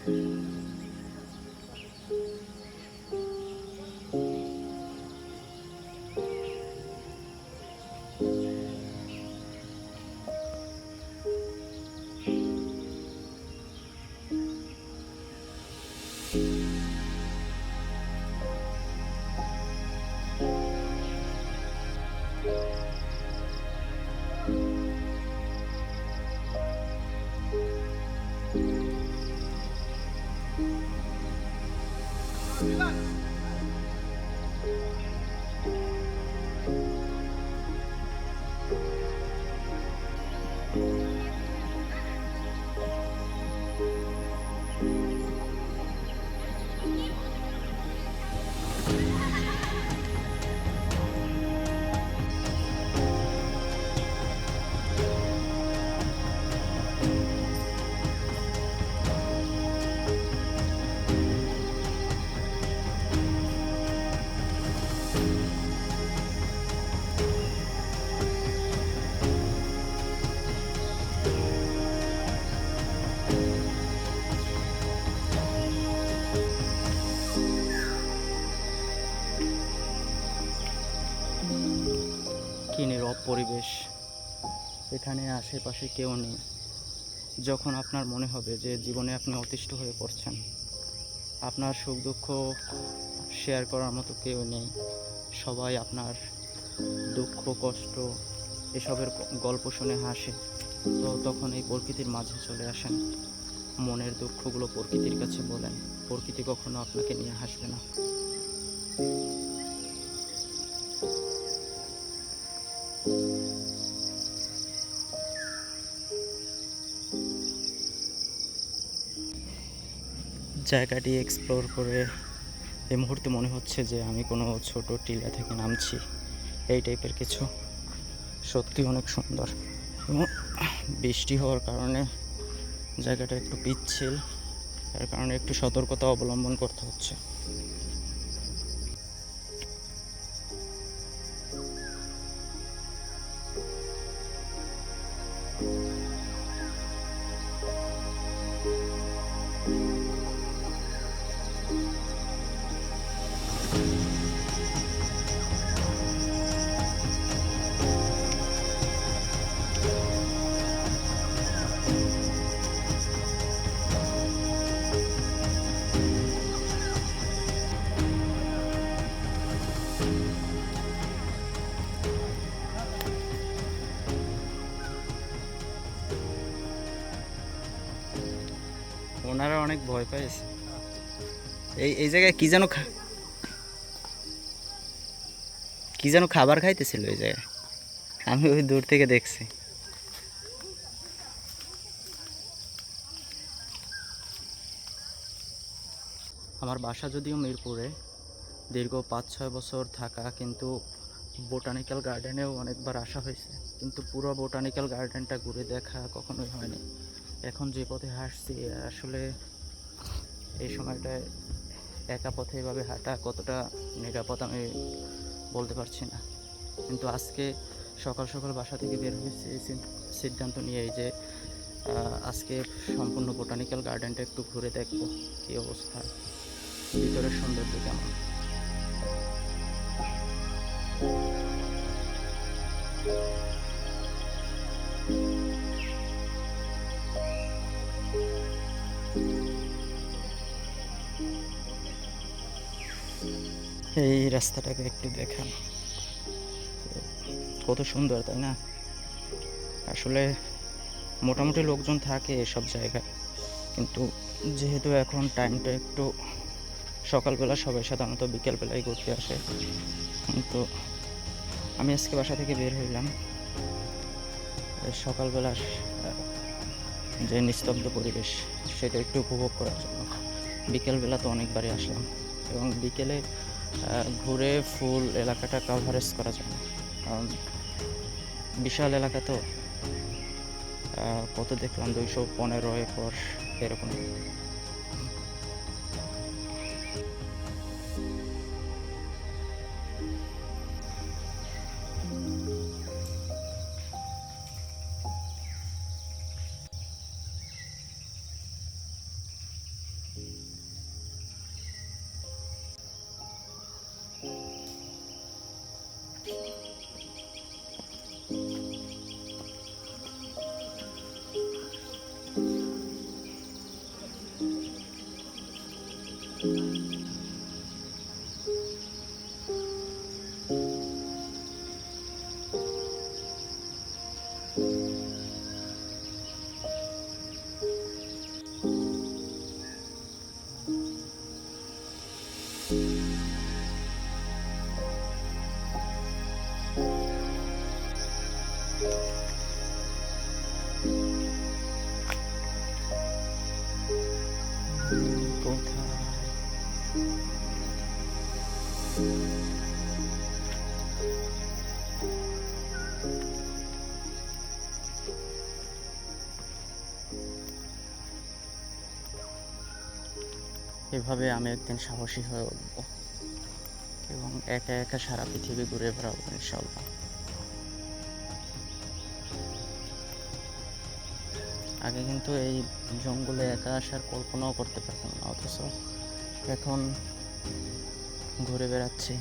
কি নীরব পরিবেশ, এখানে আশেপাশে কেউ নেই। যখন আপনার মনে হবে যে জীবনে আপনি অতিষ্ঠ হয়ে পড়ছেন, আপনার সুখ দুঃখ শেয়ার করার মতো কেউ নেই, সবাই আপনার দুঃখ কষ্ট এসবের গল্প শুনে হাসে, তো তখন এই প্রকৃতির মাঝে চলে আসেন, মনের দুঃখগুলো প্রকৃতির কাছে বলেন, প্রকৃতি কখনো আপনাকে নিয়ে হাসবে না। জায়গাটি এক্সপ্লোর করে এই মুহূর্তে মনে হচ্ছে যে আমি কোনো ছোট টিলা থেকে নামছি, এই টাইপের কিছু। সত্যি অনেক সুন্দর, এবং বৃষ্টি হওয়ার কারণে জায়গাটা একটু পিচ্ছিল, এর কারণে একটু সতর্কতা অবলম্বন করতে হচ্ছে। ওনারা অনেক ভয় পেয়েছে। এই জায়গায় কি যেন খাবার খাইতেছিল এই জায়গায়, আমি ওই দূর থেকে দেখছি। আমার বাসা যদিও মিরপুরে, দীর্ঘ 5-6 বছর থাকা, কিন্তু বোটানিক্যাল গার্ডেনেও অনেকবার আসা হয়েছে, কিন্তু পুরো বোটানিক্যাল গার্ডেনটা ঘুরে দেখা কখনোই হয়নি। এখন যে পথে হাঁটছি, আসলে এই সময়টায় একা পথে এভাবে হাঁটা কতটা নিরাপদ আমি বলতে পারছি না, কিন্তু আজকে সকাল সকাল বাসা থেকে বের হয়েছে এই সিদ্ধান্ত নিয়ে যে আজকে সম্পূর্ণ বোটানিক্যাল গার্ডেনটা একটু ঘুরে দেখবো কী অবস্থা, ভিতরের সৌন্দর্য কেমন। এই রাস্তাটাকে একটু দেখান, কত সুন্দর তাই না? আসলে মোটামুটি লোকজন থাকে এসব জায়গায়, কিন্তু যেহেতু এখন টাইমটা একটু সকালবেলা, সবাই সাধারণত বিকেলবেলায় ঘুরতে আসে, কিন্তু আমি আজকে বাসা থেকে বের হইলাম সকালবেলার যে নিস্তব্ধ পরিবেশ সেটা একটু উপভোগ করার জন্য। বিকেলবেলা তো অনেকবারই আসলাম, এবং বিকেলে ঘুরে ফুল এলাকাটা কাভারেজ করা যায় না, কারণ বিশাল এলাকা তো। কত দেখলাম 215 একর এরকম। এভাবে আমি একদিন সাহসী হয়ে উঠব এবং একা একা সারা পৃথিবী ঘুরে বেড়াবো ইনশাল্লাহ। আগে কিন্তু এই জঙ্গলে একা আসার কল্পনাও করতে পারতাম না, অথচ এখন ঘুরে বেড়াচ্ছি।